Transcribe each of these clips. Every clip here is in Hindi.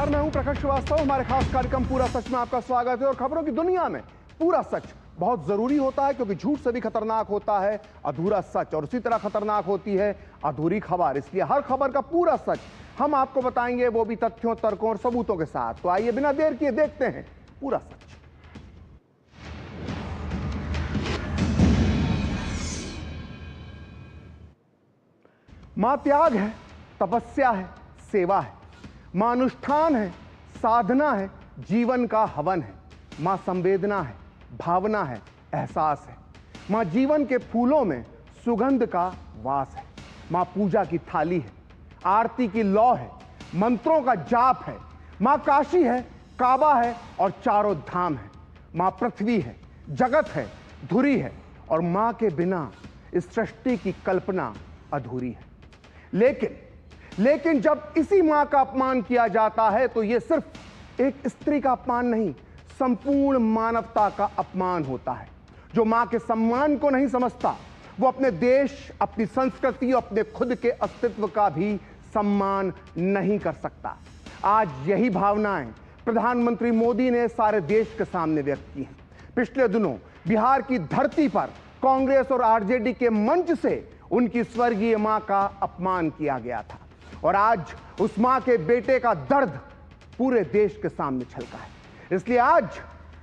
नमस्कार, मैं हूं प्रकाश श्रीवास्तव। हमारे खास कार्यक्रम पूरा सच में आपका स्वागत है। और खबरों की दुनिया में पूरा सच बहुत जरूरी होता है, क्योंकि झूठ से भी खतरनाक होता है अधूरा सच, और उसी तरह खतरनाक होती है अधूरी खबर। इसलिए हर खबर का पूरा सच हम आपको बताएंगे, वो भी तथ्यों, तर्कों और सबूतों के साथ। तो आइए बिना देर किए देखते हैं पूरा सच। मां त्याग है, तपस्या है, सेवा है। मां अनुष्ठान है, साधना है, जीवन का हवन है। मां संवेदना है, भावना है, एहसास है। मां जीवन के फूलों में सुगंध का वास है। मां पूजा की थाली है, आरती की लौ है, मंत्रों का जाप है। मां काशी है, काबा है और चारों धाम है। मां पृथ्वी है, जगत है, धुरी है। और मां के बिना इस सृष्टि की कल्पना अधूरी है। लेकिन जब इसी मां का अपमान किया जाता है, तो यह सिर्फ एक स्त्री का अपमान नहीं, संपूर्ण मानवता का अपमान होता है। जो मां के सम्मान को नहीं समझता, वो अपने देश, अपनी संस्कृति और अपने खुद के अस्तित्व का भी सम्मान नहीं कर सकता। आज यही भावनाएं प्रधानमंत्री मोदी ने सारे देश के सामने व्यक्त की हैं। पिछले दिनों बिहार की धरती पर कांग्रेस और आरजेडी के मंच से उनकी स्वर्गीय मां का अपमान किया गया था, और आज उस मां के बेटे का दर्द पूरे देश के सामने छलका है। इसलिए आज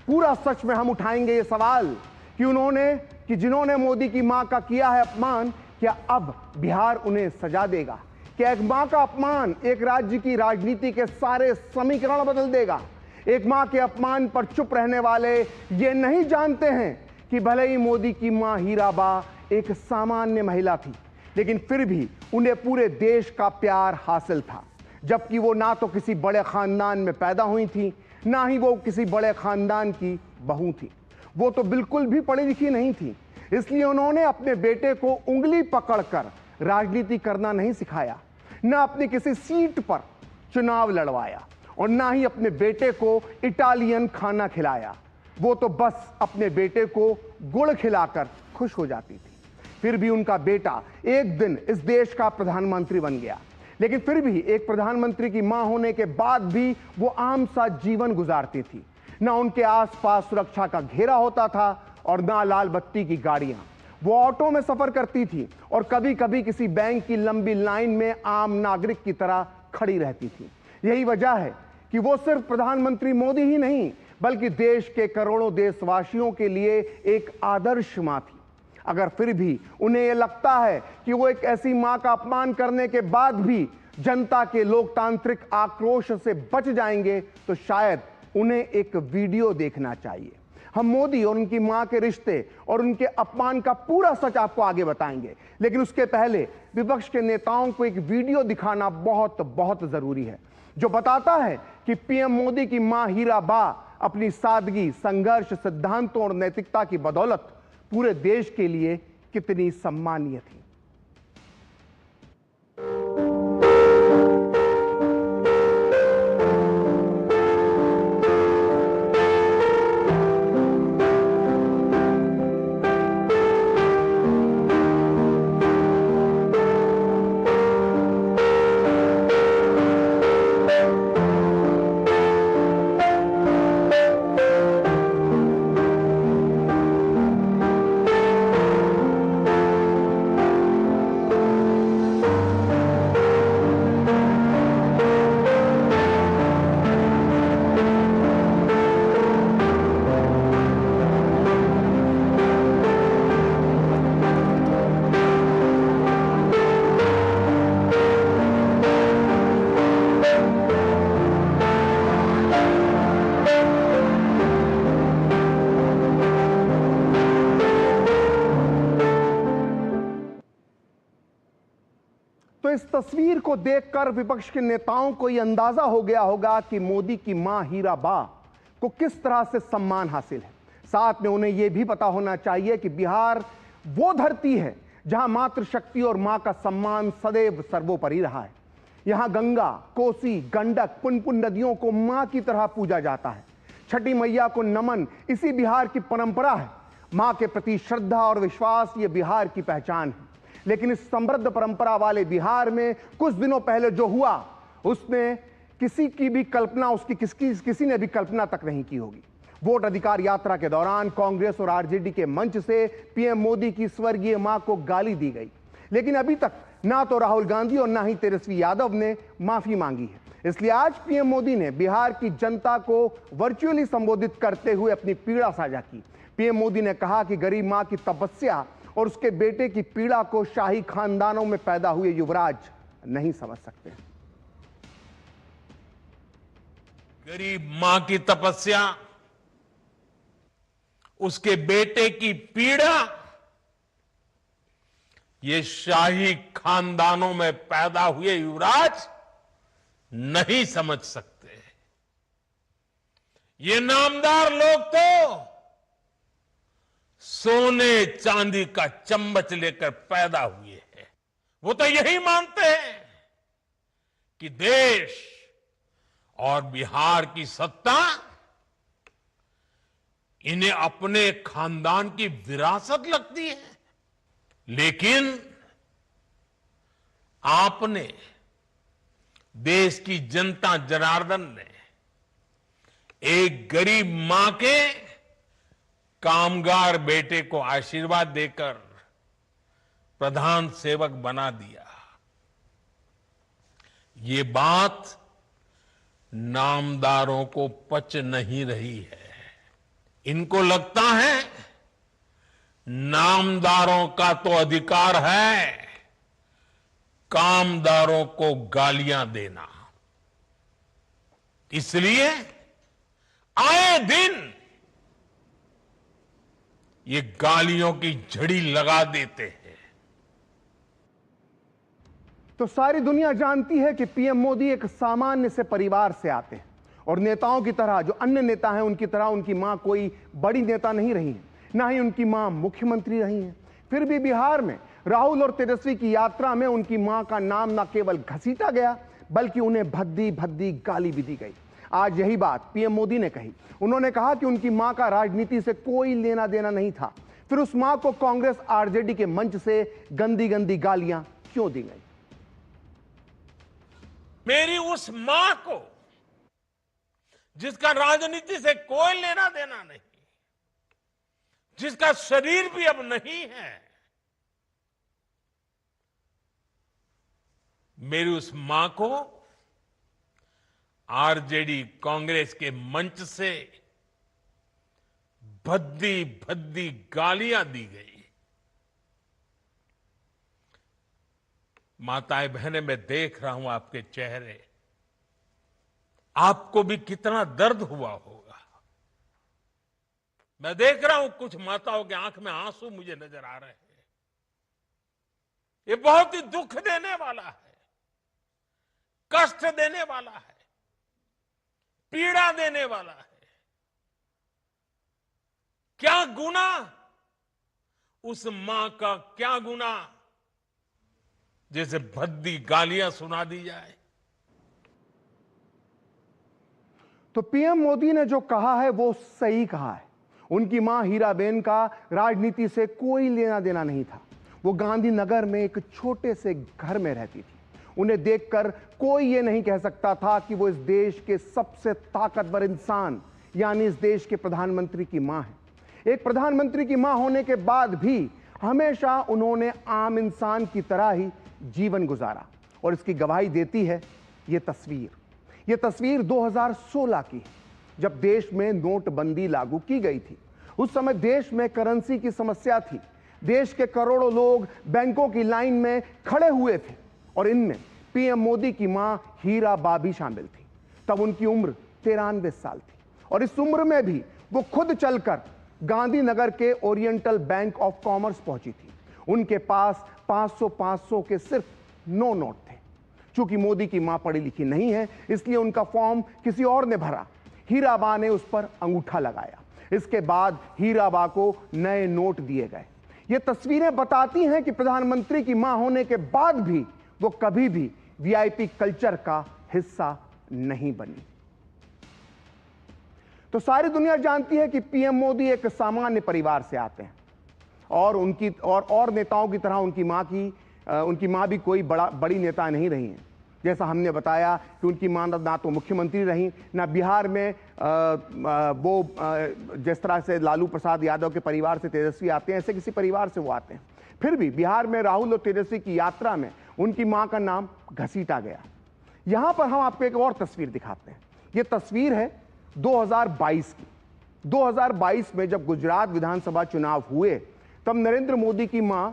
पूरा सच में हम उठाएंगे ये सवाल कि जिन्होंने मोदी की मां का किया है अपमान, क्या अब बिहार उन्हें सजा देगा? क्या एक मां का अपमान एक राज्य की राजनीति के सारे समीकरण बदल देगा? एक मां के अपमान पर चुप रहने वाले ये नहीं जानते हैं कि भले ही मोदी की मां हीराबा एक सामान्य महिला थी, लेकिन फिर भी उन्हें पूरे देश का प्यार हासिल था। जबकि वो ना तो किसी बड़े खानदान में पैदा हुई थी, ना ही वो किसी बड़े खानदान की बहू थी। वो तो बिल्कुल भी पढ़ी लिखी नहीं थी। इसलिए उन्होंने अपने बेटे को उंगली पकड़कर राजनीति करना नहीं सिखाया, ना अपनी किसी सीट पर चुनाव लड़वाया, और ना ही अपने बेटे को इटालियन खाना खिलाया। वो तो बस अपने बेटे को गुड़ खिलाकर खुश हो जाती थी। फिर भी उनका बेटा एक दिन इस देश का प्रधानमंत्री बन गया, लेकिन फिर भी एक प्रधानमंत्री की मां होने के बाद भी वो आम सा जीवन गुजारती थी। ना उनके आसपास सुरक्षा का घेरा होता था और ना लाल बत्ती की गाड़ियां। वो ऑटो में सफर करती थी और कभी कभी किसी बैंक की लंबी लाइन में आम नागरिक की तरह खड़ी रहती थी। यही वजह है कि वो सिर्फ प्रधानमंत्री मोदी ही नहीं, बल्कि देश के करोड़ों देशवासियों के लिए एक आदर्श मां थी। अगर फिर भी उन्हें यह लगता है कि वो एक ऐसी मां का अपमान करने के बाद भी जनता के लोकतांत्रिक आक्रोश से बच जाएंगे, तो शायद उन्हें एक वीडियो देखना चाहिए। हम मोदी और उनकी मां के रिश्ते और उनके अपमान का पूरा सच आपको आगे बताएंगे, लेकिन उसके पहले विपक्ष के नेताओं को एक वीडियो दिखाना बहुत बहुत जरूरी है, जो बताता है कि पीएम मोदी की मां हीराबा अपनी सादगी, संघर्ष, सिद्धांतों और नैतिकता की बदौलत पूरे देश के लिए कितनी सम्मानीय थी। तो इस तस्वीर को देखकर विपक्ष के नेताओं को यह अंदाजा हो गया होगा कि मोदी की मां हीराबा को किस तरह से सम्मान हासिल है। साथ में उन्हें यह भी पता होना चाहिए कि बिहार वो धरती है जहां मातृशक्ति और मां का सम्मान सदैव सर्वोपरि रहा है। यहां गंगा, कोसी, गंडक, पुनपुन नदियों को मां की तरह पूजा जाता है। छठी मैया को नमन इसी बिहार की परंपरा है। मां के प्रति श्रद्धा और विश्वास ये बिहार की पहचान है। लेकिन इस समृद्ध परंपरा वाले बिहार में कुछ दिनों पहले जो हुआ, उसने किसी की भी कल्पना किसी ने भी कल्पना तक नहीं की होगी। वोट अधिकार यात्रा के दौरान कांग्रेस और आरजेडी के मंच से पीएम मोदी की स्वर्गीय मां को गाली दी गई, लेकिन अभी तक ना तो राहुल गांधी और ना ही तेजस्वी यादव ने माफी मांगी है। इसलिए आज पीएम मोदी ने बिहार की जनता को वर्चुअली संबोधित करते हुए अपनी पीड़ा साझा की। पीएम मोदी ने कहा कि गरीब मां की तपस्या और उसके बेटे की पीड़ा को शाही खानदानों में पैदा हुए युवराज नहीं समझ सकते। गरीब मां की तपस्या, उसके बेटे की पीड़ा, ये शाही खानदानों में पैदा हुए युवराज नहीं समझ सकते। ये नामदार लोग तो सोने चांदी का चम्मच लेकर पैदा हुए हैं। वो तो यही मानते हैं कि देश और बिहार की सत्ता इन्हें अपने खानदान की विरासत लगती है। लेकिन आपने, देश की जनता जनार्दन ने एक गरीब मां के कामगार बेटे को आशीर्वाद देकर प्रधान सेवक बना दिया। ये बात नामदारों को पच नहीं रही है। इनको लगता है नामदारों का तो अधिकार है कामदारों को गालियां देना। इसलिए आए दिन ये गालियों की झड़ी लगा देते हैं। तो सारी दुनिया जानती है कि पीएम मोदी एक सामान्य से परिवार से आते हैं और नेताओं की तरह, जो अन्य नेता हैं उनकी तरह, उनकी मां कोई बड़ी नेता नहीं रही है, ना ही उनकी मां मुख्यमंत्री रही हैं। फिर भी बिहार में राहुल और तेजस्वी की यात्रा में उनकी मां का नाम न केवल घसीटा गया, बल्कि उन्हें भद्दी भद्दी गाली भी दी गई। आज यही बात पीएम मोदी ने कही। उन्होंने कहा कि उनकी मां का राजनीति से कोई लेना देना नहीं था। फिर उस मां को कांग्रेस आरजेडी के मंच से गंदी गंदी गालियां क्यों दी गई? मेरी उस मां को, जिसका राजनीति से कोई लेना देना नहीं, जिसका शरीर भी अब नहीं है, मेरी उस मां को आरजेडी कांग्रेस के मंच से भद्दी भद्दी गालियां दी गई। माताएं बहनें, मैं देख रहा हूं आपके चेहरे, आपको भी कितना दर्द हुआ होगा। मैं देख रहा हूं कुछ माताओं के आंख में आंसू मुझे नजर आ रहे हैं। ये बहुत ही दुख देने वाला है, कष्ट देने वाला है, पीड़ा देने वाला है। क्या गुना, उस मां का क्या गुना जैसे भद्दी गालियां सुना दी जाए। तो पीएम मोदी ने जो कहा है वो सही कहा है। उनकी मां हीराबेन का राजनीति से कोई लेना देना नहीं था। वो गांधीनगर में एक छोटे से घर में रहती थी। उन्हें देखकर कोई ये नहीं कह सकता था कि वो इस देश के सबसे ताकतवर इंसान यानी इस देश के प्रधानमंत्री की मां है। एक प्रधानमंत्री की मां होने के बाद भी हमेशा उन्होंने आम इंसान की तरह ही जीवन गुजारा और इसकी गवाही देती है ये तस्वीर। ये तस्वीर 2016 की है, जब देश में नोटबंदी लागू की गई थी। उस समय देश में करेंसी की समस्या थी। देश के करोड़ों लोग बैंकों की लाइन में खड़े हुए थे और इनमें पीएम मोदी की मां हीराबा भी शामिल थी। तब उनकी उम्र 93 साल थी और इस उम्र में भी वो खुद चलकर गांधीनगर के ओरिएंटल बैंक ऑफ कॉमर्स पहुंची थी। उनके पास 500 के सिर्फ 9 नोट थे। चूंकि मोदी की मां पढ़ी लिखी नहीं है, इसलिए उनका फॉर्म किसी और ने भरा। हीराबा ने उस पर अंगूठा लगाया। इसके बाद हीराबा को नए नोट दिए गए। ये तस्वीरें बताती हैं कि प्रधानमंत्री की मां होने के बाद भी वो कभी भी वीआईपी कल्चर का हिस्सा नहीं बनी। तो सारी दुनिया जानती है कि पीएम मोदी एक सामान्य परिवार से आते हैं और उनकी और नेताओं की तरह उनकी मां भी कोई बड़ी नेता नहीं रही हैं। जैसा हमने बताया कि उनकी मां ना तो मुख्यमंत्री रही, ना बिहार में जिस तरह से लालू प्रसाद यादव के परिवार से तेजस्वी आते हैं, ऐसे किसी परिवार से वो आते हैं। फिर भी बिहार में राहुल और तेजस्वी की यात्रा में उनकी मां का नाम घसीटा गया। यहां पर हम आपको एक और तस्वीर दिखाते हैं। यह तस्वीर है 2022 की। 2022 में जब गुजरात विधानसभा चुनाव हुए, तब नरेंद्र मोदी की मां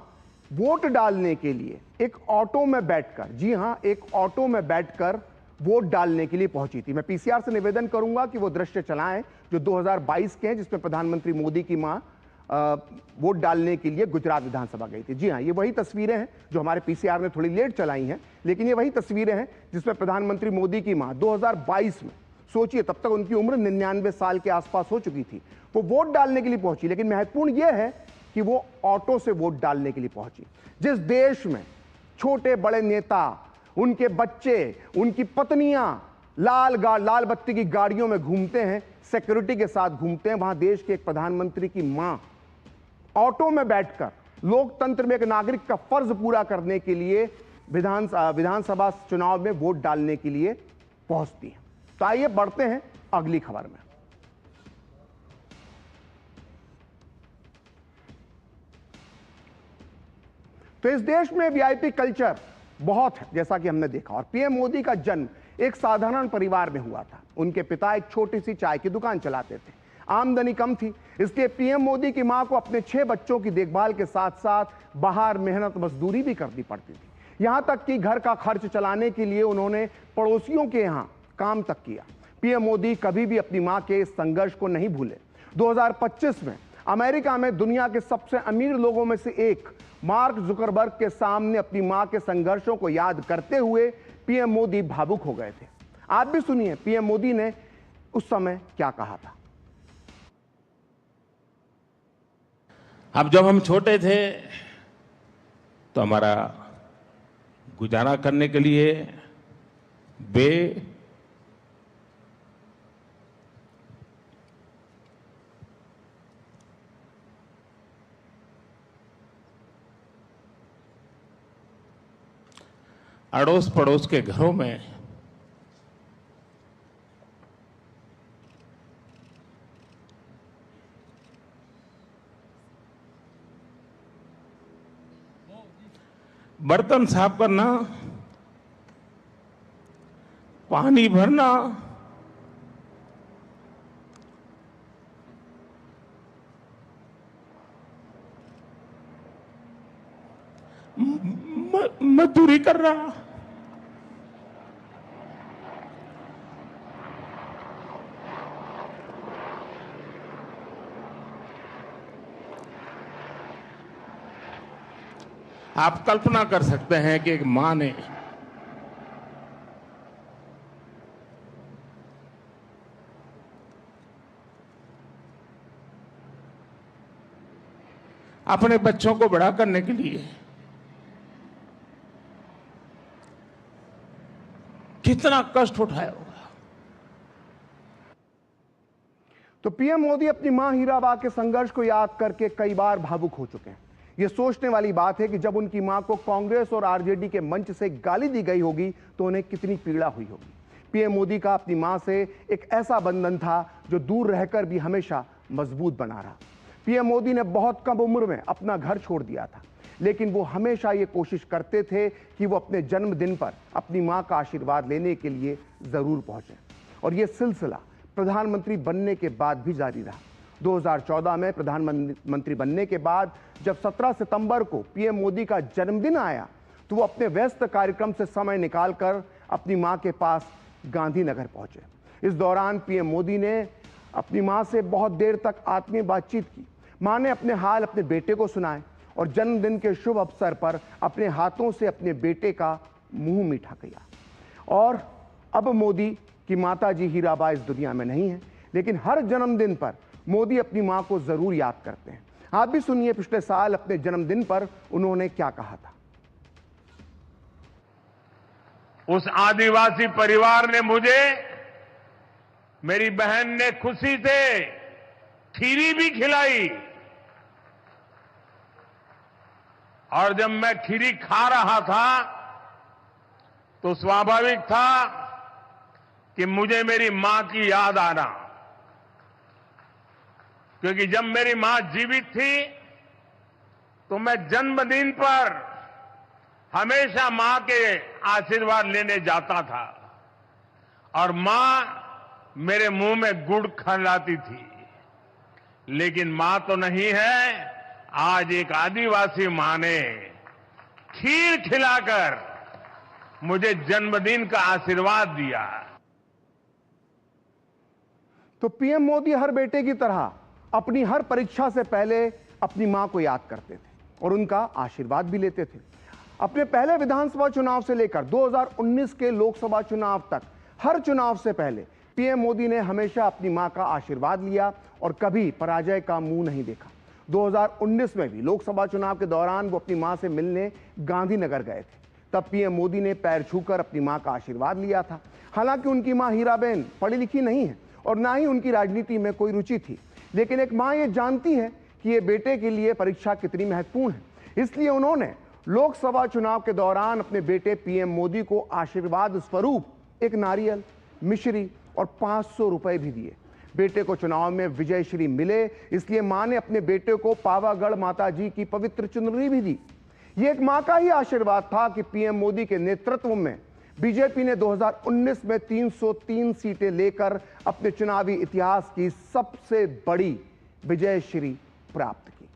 वोट डालने के लिए एक ऑटो में बैठकर, जी हां, एक ऑटो में बैठकर वोट डालने के लिए पहुंची थी। मैं पीसीआर से निवेदन करूंगा कि वो दृश्य चलाएं जो 2022 के हैं, जिसमें प्रधानमंत्री मोदी की मां वोट डालने के लिए गुजरात विधानसभा गई थी। जी हां, ये वही तस्वीरें हैं जो हमारे पीसीआर ने थोड़ी लेट चलाई हैं, लेकिन ये वही तस्वीरें हैं जिसमें प्रधानमंत्री मोदी की मां 2022 में, सोचिए तब तक उनकी उम्र 99 साल के आसपास हो चुकी थी, वो वोट डालने के लिए पहुंची। लेकिन महत्वपूर्ण यह है कि वो ऑटो से वोट डालने के लिए पहुंची। जिस देश में छोटे बड़े नेता, उनके बच्चे, उनकी पत्नियां लाल बत्ती की गाड़ियों में घूमते हैं, सिक्योरिटी के साथ घूमते हैं, वहां देश के एक प्रधानमंत्री की मां ऑटो में बैठकर लोकतंत्र में एक नागरिक का फर्ज पूरा करने के लिए विधानसभा चुनाव में वोट डालने के लिए पहुंचती है। तो आइए बढ़ते हैं अगली खबर में। तो इस देश में वीआईपी कल्चर बहुत है, जैसा कि हमने देखा। और पीएम मोदी का जन्म एक साधारण परिवार में हुआ था। उनके पिता एक छोटी सी चाय की दुकान चलाते थे, आमदनी कम थी, इसलिए पीएम मोदी की मां को अपने 6 बच्चों की देखभाल के साथ साथ बाहर मेहनत मजदूरी भी करनी पड़ती थी। यहां तक कि घर का खर्च चलाने के लिए उन्होंने पड़ोसियों के यहां काम तक किया। पीएम मोदी कभी भी अपनी मां के इस संघर्ष को नहीं भूले। 2025 में अमेरिका में दुनिया के सबसे अमीर लोगों में से एक मार्क जुकरबर्ग के सामने अपनी मां के संघर्षों को याद करते हुए पीएम मोदी भावुक हो गए थे। आप भी सुनिए पीएम मोदी ने उस समय क्या कहा था। अब जब हम छोटे थे तो हमारा गुजारा करने के लिए अड़ोस पड़ोस के घरों में बर्तन साफ करना, पानी भरना, मजदूरी कर रहा। आप कल्पना कर सकते हैं कि एक मां ने अपने बच्चों को बड़ा करने के लिए कितना कष्ट उठाया होगा। तो पीएम मोदी अपनी मां हीराबा के संघर्ष को याद करके कई बार भावुक हो चुके हैं। यह सोचने वाली बात है कि जब उनकी मां को कांग्रेस और आरजेडी के मंच से गाली दी गई होगी तो उन्हें कितनी पीड़ा हुई होगी। पीएम मोदी का अपनी मां से एक ऐसा बंधन था जो दूर रहकर भी हमेशा मजबूत बना रहा। पीएम मोदी ने बहुत कम उम्र में अपना घर छोड़ दिया था, लेकिन वो हमेशा ये कोशिश करते थे कि वो अपने जन्मदिन पर अपनी मां का आशीर्वाद लेने के लिए जरूर पहुंचे। और ये सिलसिला प्रधानमंत्री बनने के बाद भी जारी रहा। 2014 में प्रधानमंत्री बनने के बाद जब 17 सितंबर को पीएम मोदी का जन्मदिन आया तो वो अपने व्यस्त कार्यक्रम से समय निकालकर अपनी मां के पास गांधीनगर पहुंचे। इस दौरान पीएम मोदी ने अपनी मां से बहुत देर तक आत्मीय बातचीत की। मां ने अपने हाल अपने बेटे को सुनाए और जन्मदिन के शुभ अवसर पर अपने हाथों से अपने बेटे का मुंह मीठा किया। और अब मोदी की माता जी हीराबा इस दुनिया में नहीं है, लेकिन हर जन्मदिन पर मोदी अपनी मां को जरूर याद करते हैं। आप भी सुनिए पिछले साल अपने जन्मदिन पर उन्होंने क्या कहा था। उस आदिवासी परिवार ने मुझे, मेरी बहन ने खुशी से खीरी भी खिलाई और जब मैं खीरी खा रहा था तो स्वाभाविक था कि मुझे मेरी मां की याद आना, क्योंकि जब मेरी मां जीवित थी तो मैं जन्मदिन पर हमेशा मां के आशीर्वाद लेने जाता था और मां मेरे मुंह में गुड़ खिलाती थी। लेकिन मां तो नहीं है, आज एक आदिवासी मां ने खीर खिलाकर मुझे जन्मदिन का आशीर्वाद दिया। तो पीएम मोदी हर बेटे की तरह अपनी हर परीक्षा से पहले अपनी मां को याद करते थे और उनका आशीर्वाद भी लेते थे। अपने पहले विधानसभा चुनाव से लेकर 2019 के लोकसभा चुनाव तक हर चुनाव से पहले पीएम मोदी ने हमेशा अपनी मां का आशीर्वाद लिया और कभी पराजय का मुंह नहीं देखा। 2019 में भी लोकसभा चुनाव के दौरान वो अपनी मां से मिलने गांधीनगर गए थे। तब पीएम मोदी ने पैर छूकर अपनी मां का आशीर्वाद लिया था। हालांकि उनकी मां हीराबेन पढ़ी लिखी नहीं है और ना ही उनकी राजनीति में कोई रुचि थी, लेकिन एक मां ये जानती है कि ये बेटे के लिए परीक्षा कितनी महत्वपूर्ण है। इसलिए उन्होंने लोकसभा चुनाव के दौरान अपने बेटे पीएम मोदी को आशीर्वाद स्वरूप एक नारियल, मिश्री और 500 रुपए भी दिए। बेटे को चुनाव में विजय श्री मिले, इसलिए मां ने अपने बेटे को पावागढ़ माता जी की पवित्र चुनरी भी दी। यह एक मां का ही आशीर्वाद था कि पीएम मोदी के नेतृत्व में बीजेपी ने 2019 में 303 सीटें लेकर अपने चुनावी इतिहास की सबसे बड़ी विजय श्री प्राप्त की।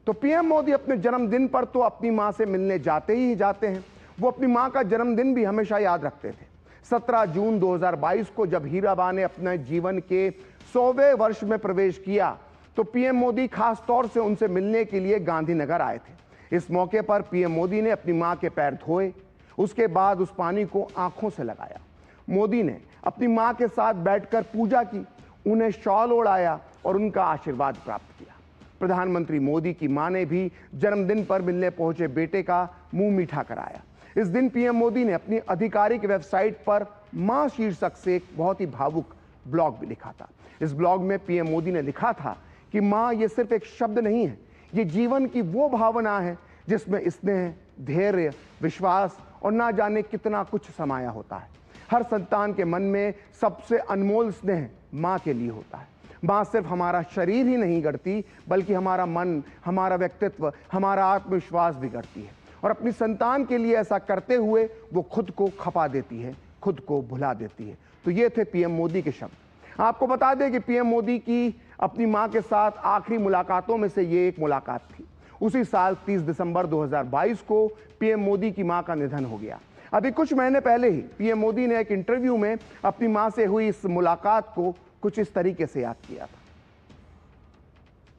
तो पीएम मोदी अपने जन्मदिन पर तो अपनी मां से मिलने जाते ही जाते हैं। वो अपनी मां का जन्मदिन भी हमेशा याद रखते थे। 17 जून 2022 को जब हीराबा ने अपने जीवन के 100वें वर्ष में प्रवेश किया तो पीएम मोदी खास तौर से उनसे मिलने के लिए गांधीनगर आए थे। इस मौके पर पीएम मोदी ने अपनी मां के पैर धोए, उसके बाद उस पानी को आंखों से लगाया। मोदी ने अपनी मां के साथ बैठकर पूजा की, उन्हें शॉल ओढ़ाया और उनका आशीर्वाद प्राप्त किया। प्रधानमंत्री मोदी की मां ने भी जन्मदिन पर मिलने पहुंचे बेटे का मुंह मीठा कराया। इस दिन पीएम मोदी ने अपनी आधिकारिक वेबसाइट पर मां शीर्षक से एक बहुत ही भावुक ब्लॉग भी लिखा था। इस ब्लॉग में पीएम मोदी ने लिखा था कि मां ये सिर्फ एक शब्द नहीं है, ये जीवन की वो भावना है जिसमें स्नेह, धैर्य, विश्वास और ना जाने कितना कुछ समाया होता है। हर संतान के मन में सबसे अनमोल स्नेह मां के लिए होता है। मां सिर्फ हमारा शरीर ही नहीं गढ़ती, बल्कि हमारा मन, हमारा व्यक्तित्व, हमारा आत्मविश्वास भी गढ़ती है। और अपनी संतान के लिए ऐसा करते हुए वो खुद को खपा देती है, खुद को भुला देती है। तो ये थे पीएम मोदी के शब्द। आपको बता दें कि पीएम मोदी की अपनी मां के साथ आखिरी मुलाकातों में से ये एक मुलाकात थी। उसी साल 30 दिसंबर 2022 को पीएम मोदी की मां का निधन हो गया। अभी कुछ महीने पहले ही पीएम मोदी ने एक इंटरव्यू में अपनी मां से हुई इस मुलाकात को कुछ इस तरीके से याद किया था।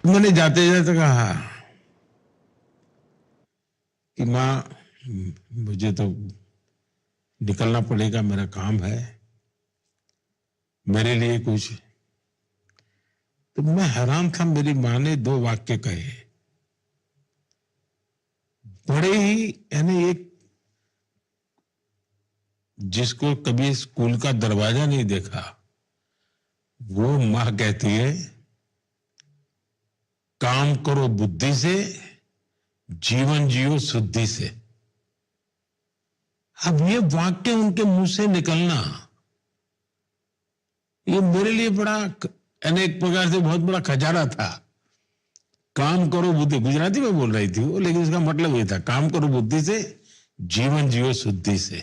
मैंने जाते जाते कहा कि मां, मुझे तो निकलना पड़ेगा, मेरा काम है, मेरे लिए कुछ। तो मैं हैरान था, मेरी मां ने 2 वाक्य कहे, बड़े ही, यानी एक जिसको कभी स्कूल का दरवाजा नहीं देखा वो मां कहती है, काम करो बुद्धि से, जीवन जियो शुद्धि से। अब ये वाक्य उनके मुंह से निकलना, ये मेरे लिए बड़ा, अनेक प्रकार से बहुत बड़ा खजाना था। काम करो बुद्धि, गुजराती में बोल रही थी वो, लेकिन उसका मतलब ये था, काम करो बुद्धि से, जीवन जियो शुद्धि से।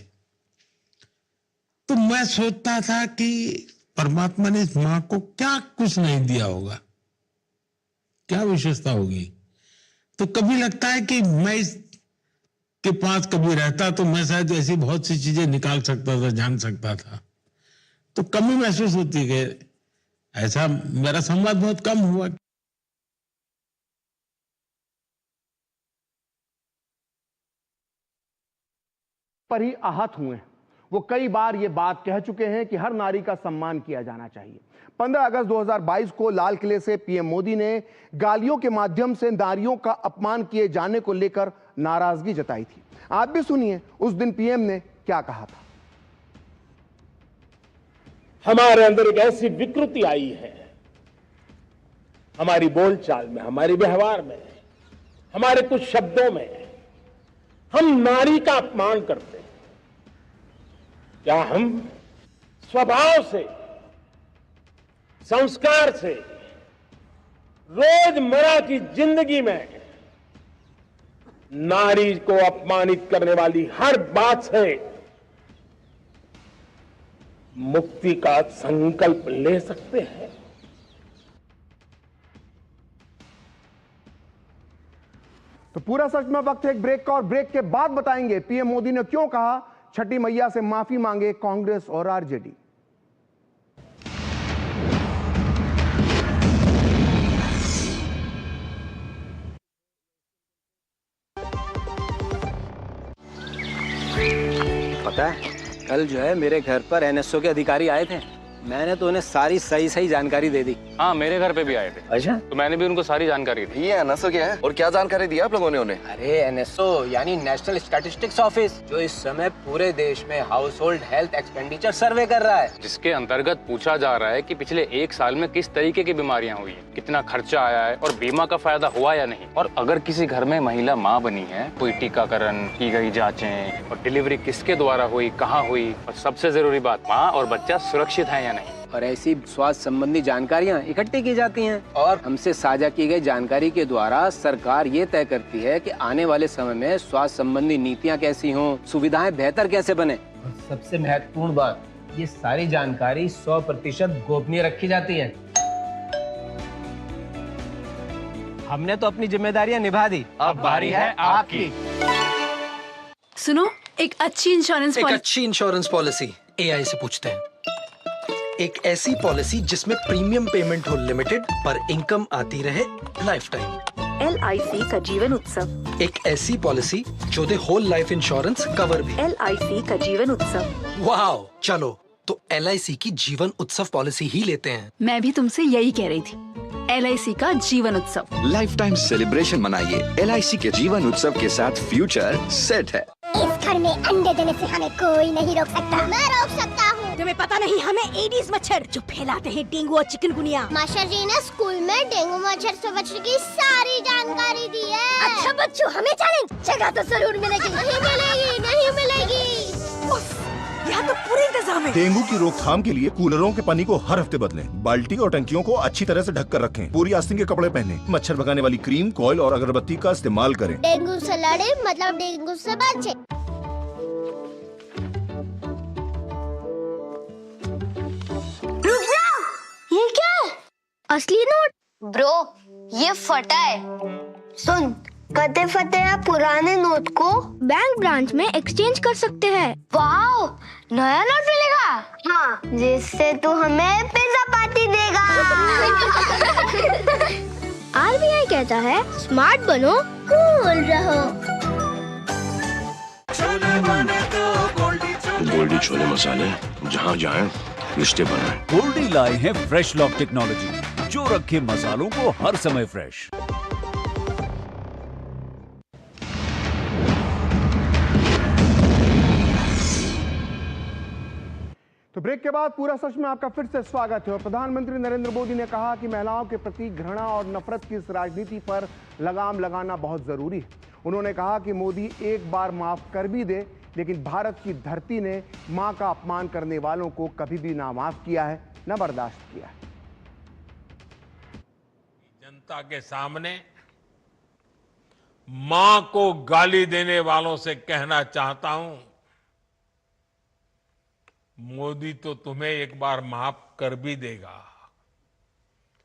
तो मैं सोचता था कि परमात्मा ने इस मां को क्या कुछ नहीं दिया होगा, क्या विशेषता होगी। तो कभी लगता है कि मैं इसके पास कभी रहता तो मैं शायद ऐसी बहुत सी चीजें निकाल सकता था, जान सकता था। तो कमी महसूस होती है कि ऐसा मेरा संवाद बहुत कम हुआ। पर ही आहत हुए हैं। वो कई बार ये बात कह चुके हैं कि हर नारी का सम्मान किया जाना चाहिए। 15 अगस्त 2022 को लाल किले से पीएम मोदी ने गालियों के माध्यम से नारियों का अपमान किए जाने को लेकर नाराजगी जताई थी। आप भी सुनिए उस दिन पीएम ने क्या कहा था। हमारे अंदर एक ऐसी विकृति आई है, हमारी बोलचाल में, हमारे व्यवहार में, हमारे कुछ शब्दों में, हम नारी का अपमान करते हैं। क्या हम स्वभाव से, संस्कार से, रोजमर्रा की जिंदगी में नारी को अपमानित करने वाली हर बात से मुक्ति का संकल्प ले सकते हैं? तो पूरा सच में वक्त है एक ब्रेक का, और ब्रेक के बाद बताएंगे पीएम मोदी ने क्यों कहा छठी मैया से माफी मांगे कांग्रेस और आरजेडी। पता है कल जो है मेरे घर पर एनएसओ के अधिकारी आए थे। मैंने तो उन्हें सारी सही जानकारी दे दी। हाँ, मेरे घर पे भी आए थे। अच्छा, तो मैंने भी उनको सारी जानकारी दी। ये एनएसओ क्या है और क्या जानकारी दी आप लोगों ने उन्हें? अरे एनएसओ यानी नेशनल स्टैटिस्टिक्स ऑफिस, जो इस समय पूरे देश में हाउस होल्ड हेल्थ एक्सपेंडिचर सर्वे कर रहा है, जिसके अंतर्गत पूछा जा रहा है कि पिछले 1 साल में किस तरीके की बीमारियां हुई हैं, कितना खर्चा आया है और बीमा का फायदा हुआ या नहीं। और अगर किसी घर में महिला माँ बनी है, कोई टीकाकरण की गई जाँचें और डिलीवरी किसके द्वारा हुई, कहाँ हुई, और सबसे जरूरी बात, माँ और बच्चा सुरक्षित है या नहीं। और ऐसी स्वास्थ्य संबंधी जानकारियां इकट्ठी की जाती हैं और हमसे साझा की गई जानकारी के द्वारा सरकार ये तय करती है कि आने वाले समय में स्वास्थ्य संबंधी नीतियां कैसी हों, सुविधाएं बेहतर कैसे बने। और सबसे महत्वपूर्ण बात, ये सारी जानकारी 100% गोपनीय रखी जाती है। हमने तो अपनी जिम्मेदारियां निभा दी, अब बारी है आपकी। सुनो, एक अच्छी इंश्योरेंस पॉलिसी एआई से पूछते हैं। एक ऐसी पॉलिसी जिसमें प्रीमियम पेमेंट हो लिमिटेड पर इनकम आती रहे लाइफ टाइम। LIC का जीवन उत्सव। एक ऐसी पॉलिसी जो दे होल लाइफ इंश्योरेंस कवर भी। LIC का जीवन उत्सव। वाह, चलो तो LIC की जीवन उत्सव पॉलिसी ही लेते हैं। मैं भी तुमसे यही कह रही थी, LIC का जीवन उत्सव। लाइफ टाइम सेलिब्रेशन मनाइए LIC के जीवन उत्सव के साथ, फ्यूचर सेट है। इस घर में अंडे देने से हमें कोई नहीं रोक सकता। मैं रोक सकता हूँ। तुम्हें पता नहीं, हमें एडीज मच्छर जो फैलाते हैं डेंगू और चिकनगुनिया। मास्टर जी ने स्कूल में डेंगू मच्छर से बचने की सारी जानकारी दी है। अच्छा बच्चों, हमें चैलेंज जगह तो जरूर मिलेगी। नहीं मिलेगी। यहाँ तो पूरे इंतजाम है। डेंगू की रोकथाम के लिए कूलरों के पानी को हर हफ्ते बदलें। बाल्टी और टंकियों को अच्छी तरह से ढक कर रखें। पूरी आस्तीन के कपड़े पहनें। मच्छर भगाने वाली क्रीम, कॉइल और अगरबत्ती का इस्तेमाल करें। डेंगू से लड़े मतलब डेंगू से बचे। ये क्या है? असली नोट? ब्रो, ये फटा है। सुन, कते फटे पुराने नोट को बैंक ब्रांच में एक्सचेंज कर सकते हैं। वाओ, नया नोट मिलेगा? हाँ, जिससे तू हमें पिज्जा पार्टी देगा। RBI कहता है स्मार्ट बनो, कूल रहो। गोल्डी छोले मसाले, जहाँ जाएं रिश्ते बनाएं। गोल्डी लाए हैं फ्रेश लॉक टेक्नोलॉजी, जो रखे मसालों को हर समय फ्रेश। तो ब्रेक के बाद पूरा सच में आपका फिर से स्वागत है। और प्रधानमंत्री नरेंद्र मोदी ने कहा कि महिलाओं के प्रति घृणा और नफरत की इस राजनीति पर लगाम लगाना बहुत जरूरी है। उन्होंने कहा कि मोदी एक बार माफ कर भी दे, लेकिन भारत की धरती ने मां का अपमान करने वालों को कभी भी ना माफ किया है, न बर्दाश्त किया है। जनता के सामने मां को गाली देने वालों से कहना चाहता हूं, मोदी तो तुम्हें एक बार माफ कर भी देगा,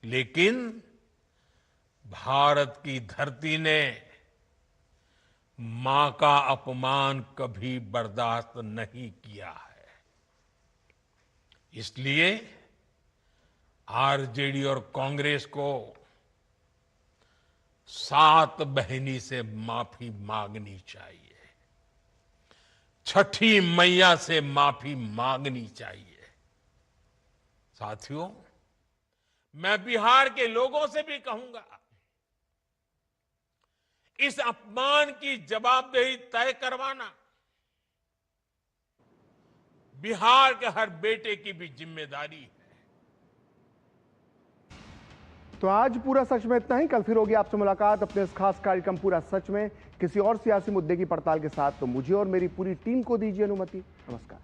लेकिन भारत की धरती ने मां का अपमान कभी बर्दाश्त नहीं किया है। इसलिए आरजेडी और कांग्रेस को 7 बहिनी से माफी मांगनी चाहिए, छठी मैया से माफी मांगनी चाहिए। साथियों, मैं बिहार के लोगों से भी कहूंगा, इस अपमान की जवाबदेही तय करवाना बिहार के हर बेटे की भी जिम्मेदारी है। तो आज पूरा सच में इतना ही। कल फिर होगी आपसे मुलाकात अपने इस खास कार्यक्रम पूरा सच में किसी और सियासी मुद्दे की पड़ताल के साथ। तो मुझे और मेरी पूरी टीम को दीजिए अनुमति। नमस्कार।